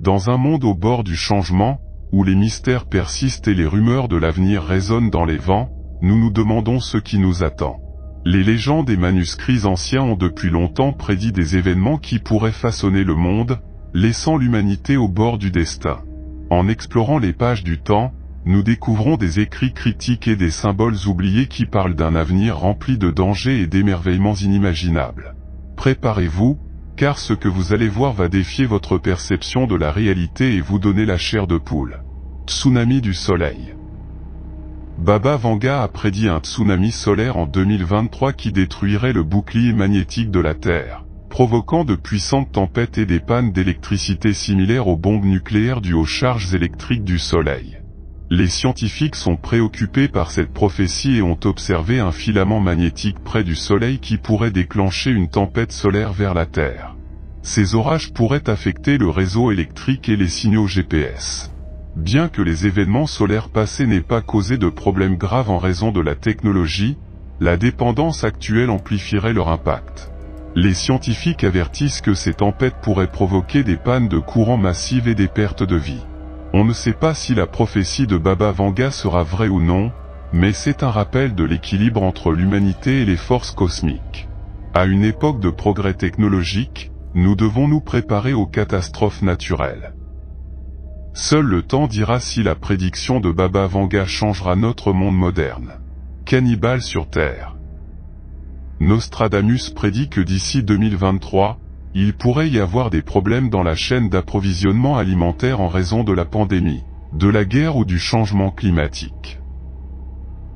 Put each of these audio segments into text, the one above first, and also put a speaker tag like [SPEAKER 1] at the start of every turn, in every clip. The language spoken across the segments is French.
[SPEAKER 1] Dans un monde au bord du changement, où les mystères persistent et les rumeurs de l'avenir résonnent dans les vents, nous nous demandons ce qui nous attend. Les légendes et manuscrits anciens ont depuis longtemps prédit des événements qui pourraient façonner le monde, laissant l'humanité au bord du destin. En explorant les pages du temps, nous découvrons des écrits critiques et des symboles oubliés qui parlent d'un avenir rempli de dangers et d'émerveillements inimaginables. Préparez-vous, car ce que vous allez voir va défier votre perception de la réalité et vous donner la chair de poule. Tsunami du Soleil. Baba Vanga a prédit un tsunami solaire en 2023 qui détruirait le bouclier magnétique de la Terre, provoquant de puissantes tempêtes et des pannes d'électricité similaires aux bombes nucléaires dues aux charges électriques du Soleil. Les scientifiques sont préoccupés par cette prophétie et ont observé un filament magnétique près du Soleil qui pourrait déclencher une tempête solaire vers la Terre. Ces orages pourraient affecter le réseau électrique et les signaux GPS. Bien que les événements solaires passés n'aient pas causé de problèmes graves en raison de la technologie, la dépendance actuelle amplifierait leur impact. Les scientifiques avertissent que ces tempêtes pourraient provoquer des pannes de courant massives et des pertes de vie. On ne sait pas si la prophétie de Baba Vanga sera vraie ou non, mais c'est un rappel de l'équilibre entre l'humanité et les forces cosmiques. À une époque de progrès technologique, nous devons nous préparer aux catastrophes naturelles. Seul le temps dira si la prédiction de Baba Vanga changera notre monde moderne. Cannibales sur Terre. Nostradamus prédit que d'ici 2023, il pourrait y avoir des problèmes dans la chaîne d'approvisionnement alimentaire en raison de la pandémie, de la guerre ou du changement climatique.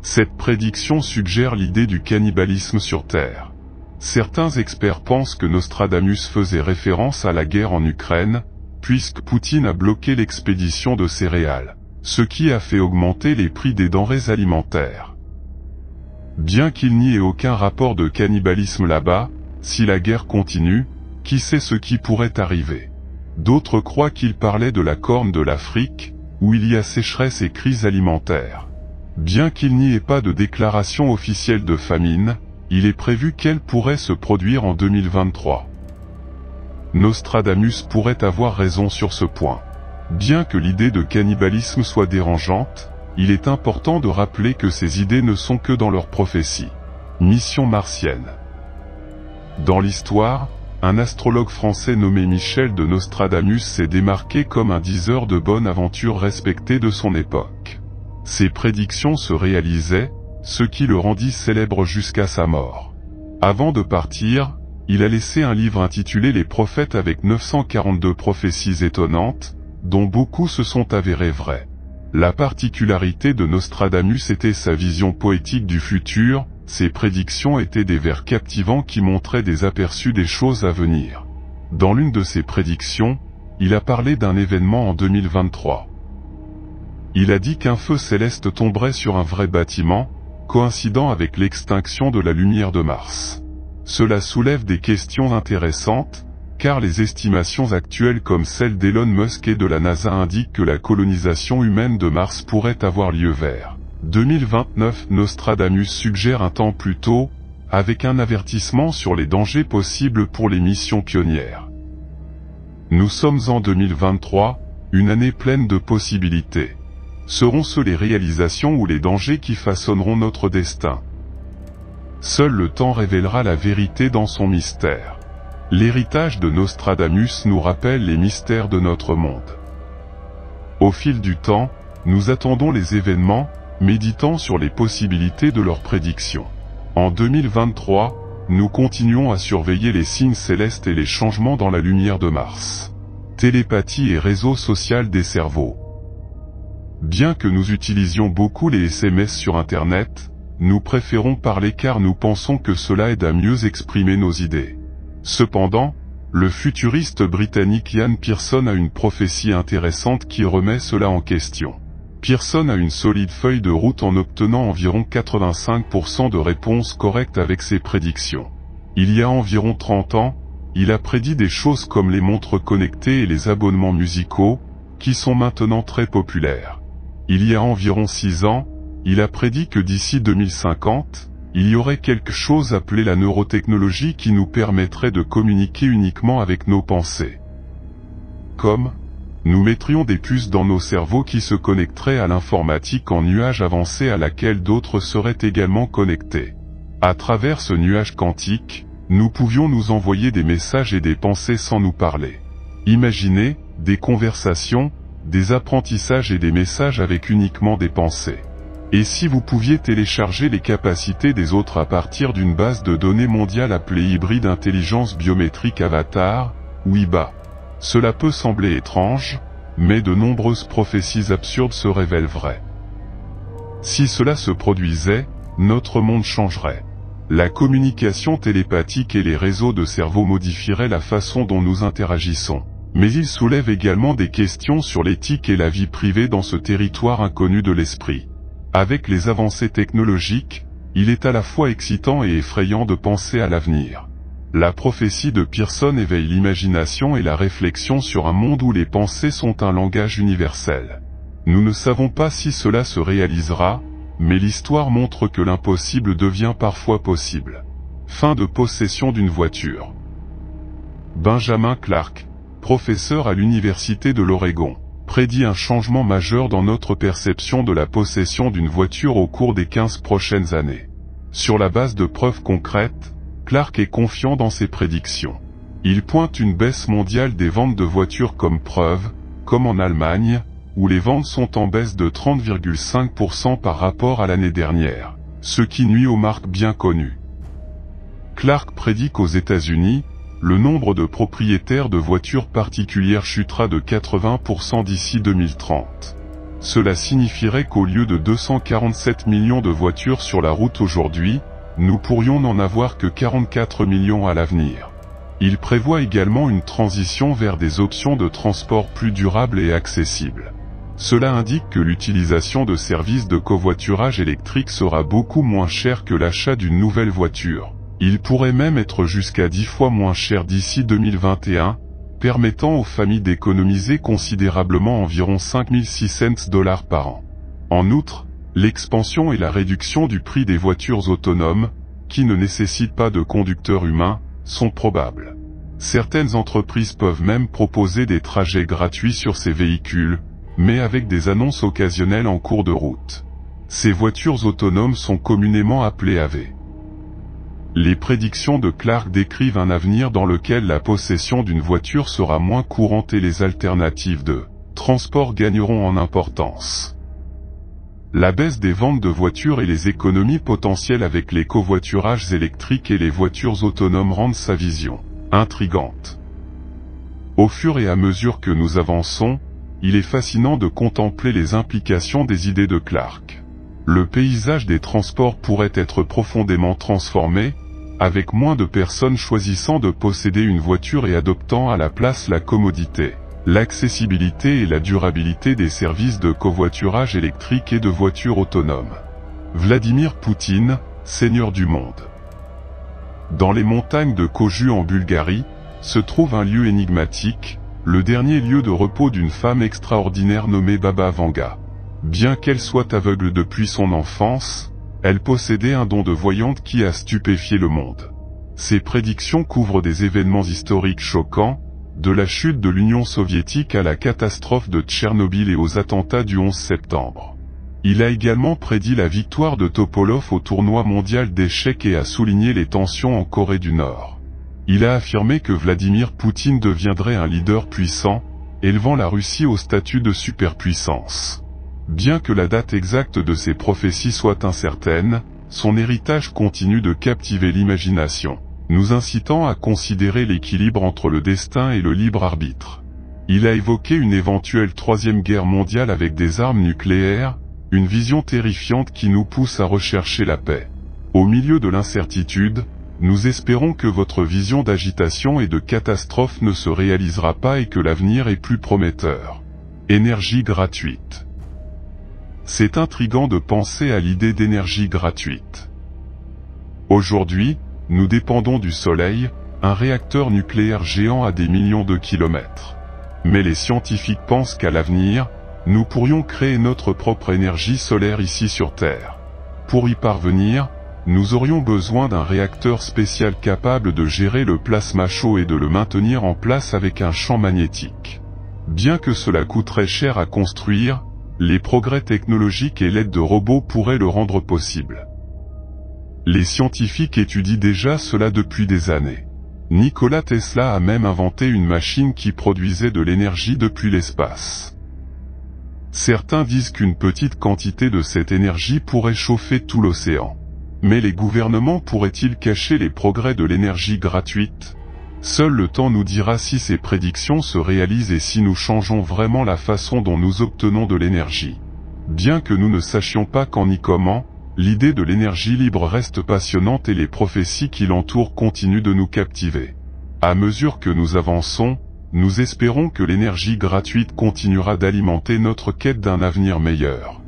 [SPEAKER 1] Cette prédiction suggère l'idée du cannibalisme sur Terre. Certains experts pensent que Nostradamus faisait référence à la guerre en Ukraine, puisque Poutine a bloqué l'expédition de céréales, ce qui a fait augmenter les prix des denrées alimentaires. Bien qu'il n'y ait aucun rapport de cannibalisme là-bas, si la guerre continue, qui sait ce qui pourrait arriver? D'autres croient qu'il parlait de la corne de l'Afrique, où il y a sécheresse et crise alimentaire. Bien qu'il n'y ait pas de déclaration officielle de famine, il est prévu qu'elle pourrait se produire en 2023. Nostradamus pourrait avoir raison sur ce point. Bien que l'idée de cannibalisme soit dérangeante, il est important de rappeler que ces idées ne sont que dans leur prophétie. Mission martienne. Dans l'histoire, un astrologue français nommé Michel de Nostradamus s'est démarqué comme un diseur de bonne aventure respecté de son époque. Ses prédictions se réalisaient, ce qui le rendit célèbre jusqu'à sa mort. Avant de partir, il a laissé un livre intitulé Les Prophètes avec 942 prophéties étonnantes, dont beaucoup se sont avérées vraies. La particularité de Nostradamus était sa vision poétique du futur, ses prédictions étaient des vers captivants qui montraient des aperçus des choses à venir. Dans l'une de ses prédictions, il a parlé d'un événement en 2023. Il a dit qu'un feu céleste tomberait sur un vrai bâtiment, coïncidant avec l'extinction de la lumière de Mars. Cela soulève des questions intéressantes, car les estimations actuelles comme celles d'Elon Musk et de la NASA indiquent que la colonisation humaine de Mars pourrait avoir lieu vers 2029. Nostradamus suggère un temps plus tôt, avec un avertissement sur les dangers possibles pour les missions pionnières. Nous sommes en 2023, une année pleine de possibilités. Seront-ce les réalisations ou les dangers qui façonneront notre destin? Seul le temps révélera la vérité dans son mystère. L'héritage de Nostradamus nous rappelle les mystères de notre monde. Au fil du temps, nous attendons les événements, méditant sur les possibilités de leurs prédictions. En 2023, nous continuons à surveiller les signes célestes et les changements dans la lumière de Mars. Télépathie et réseau social des cerveaux. Bien que nous utilisions beaucoup les SMS sur Internet, nous préférons parler car nous pensons que cela aide à mieux exprimer nos idées. Cependant, le futuriste britannique Ian Pearson a une prophétie intéressante qui remet cela en question. Pearson a une solide feuille de route en obtenant environ 85% de réponses correctes avec ses prédictions. Il y a environ 30 ans, il a prédit des choses comme les montres connectées et les abonnements musicaux, qui sont maintenant très populaires. Il y a environ 6 ans, il a prédit que d'ici 2050, il y aurait quelque chose appelé la neurotechnologie qui nous permettrait de communiquer uniquement avec nos pensées. Comme Nous mettrions des puces dans nos cerveaux qui se connecteraient à l'informatique en nuage avancé à laquelle d'autres seraient également connectés. À travers ce nuage quantique, nous pouvions nous envoyer des messages et des pensées sans nous parler. Imaginez, des conversations, des apprentissages et des messages avec uniquement des pensées. Et si vous pouviez télécharger les capacités des autres à partir d'une base de données mondiale appelée Hybride Intelligence Biométrique Avatar, ou HIBA. Cela peut sembler étrange, mais de nombreuses prophéties absurdes se révèlent vraies. Si cela se produisait, notre monde changerait. La communication télépathique et les réseaux de cerveau modifieraient la façon dont nous interagissons. Mais il soulève également des questions sur l'éthique et la vie privée dans ce territoire inconnu de l'esprit. Avec les avancées technologiques, il est à la fois excitant et effrayant de penser à l'avenir. La prophétie de Pearson éveille l'imagination et la réflexion sur un monde où les pensées sont un langage universel. Nous ne savons pas si cela se réalisera, mais l'histoire montre que l'impossible devient parfois possible. Fin de possession d'une voiture. Benjamin Clark, professeur à l'Université de l'Oregon, prédit un changement majeur dans notre perception de la possession d'une voiture au cours des 15 prochaines années. Sur la base de preuves concrètes, Clark est confiant dans ses prédictions. Il pointe une baisse mondiale des ventes de voitures comme preuve, comme en Allemagne, où les ventes sont en baisse de 30,5% par rapport à l'année dernière, ce qui nuit aux marques bien connues. Clark prédit qu'aux États-Unis, le nombre de propriétaires de voitures particulières chutera de 80% d'ici 2030. Cela signifierait qu'au lieu de 247 millions de voitures sur la route aujourd'hui, nous pourrions n'en avoir que 44 millions à l'avenir. Il prévoit également une transition vers des options de transport plus durables et accessibles. Cela indique que l'utilisation de services de covoiturage électrique sera beaucoup moins chère que l'achat d'une nouvelle voiture. Il pourrait même être jusqu'à 10 fois moins cher d'ici 2021, permettant aux familles d'économiser considérablement environ 5600 $ par an. En outre, l'expansion et la réduction du prix des voitures autonomes, qui ne nécessitent pas de conducteurs humains, sont probables. Certaines entreprises peuvent même proposer des trajets gratuits sur ces véhicules, mais avec des annonces occasionnelles en cours de route. Ces voitures autonomes sont communément appelées AV. Les prédictions de Clark décrivent un avenir dans lequel la possession d'une voiture sera moins courante et les alternatives de transport gagneront en importance. La baisse des ventes de voitures et les économies potentielles avec les covoiturages électriques et les voitures autonomes rendent sa vision intrigante. Au fur et à mesure que nous avançons, il est fascinant de contempler les implications des idées de Clark. Le paysage des transports pourrait être profondément transformé, avec moins de personnes choisissant de posséder une voiture et adoptant à la place la commodité, l'accessibilité et la durabilité des services de covoiturage électrique et de voitures autonomes. Vladimir Poutine, seigneur du monde. Dans les montagnes de Koju en Bulgarie, se trouve un lieu énigmatique, le dernier lieu de repos d'une femme extraordinaire nommée Baba Vanga. Bien qu'elle soit aveugle depuis son enfance, elle possédait un don de voyante qui a stupéfié le monde. Ses prédictions couvrent des événements historiques choquants, de la chute de l'Union soviétique à la catastrophe de Tchernobyl et aux attentats du 11 septembre. Il a également prédit la victoire de Topolov au tournoi mondial d'échecs et a souligné les tensions en Corée du Nord. Il a affirmé que Vladimir Poutine deviendrait un leader puissant, élevant la Russie au statut de superpuissance. Bien que la date exacte de ses prophéties soit incertaine, son héritage continue de captiver l'imagination, nous incitant à considérer l'équilibre entre le destin et le libre arbitre. Il a évoqué une éventuelle troisième guerre mondiale avec des armes nucléaires, une vision terrifiante qui nous pousse à rechercher la paix. Au milieu de l'incertitude, nous espérons que votre vision d'agitation et de catastrophe ne se réalisera pas et que l'avenir est plus prometteur. Énergie gratuite. C'est intriguant de penser à l'idée d'énergie gratuite. Aujourd'hui, nous dépendons du Soleil, un réacteur nucléaire géant à des millions de kilomètres. Mais les scientifiques pensent qu'à l'avenir, nous pourrions créer notre propre énergie solaire ici sur Terre. Pour y parvenir, nous aurions besoin d'un réacteur spécial capable de gérer le plasma chaud et de le maintenir en place avec un champ magnétique. Bien que cela coûterait cher à construire, les progrès technologiques et l'aide de robots pourraient le rendre possible. Les scientifiques étudient déjà cela depuis des années. Nikola Tesla a même inventé une machine qui produisait de l'énergie depuis l'espace. Certains disent qu'une petite quantité de cette énergie pourrait chauffer tout l'océan. Mais les gouvernements pourraient-ils cacher les progrès de l'énergie gratuite? Seul le temps nous dira si ces prédictions se réalisent et si nous changeons vraiment la façon dont nous obtenons de l'énergie. Bien que nous ne sachions pas quand ni comment, l'idée de l'énergie libre reste passionnante et les prophéties qui l'entourent continuent de nous captiver. À mesure que nous avançons, nous espérons que l'énergie gratuite continuera d'alimenter notre quête d'un avenir meilleur.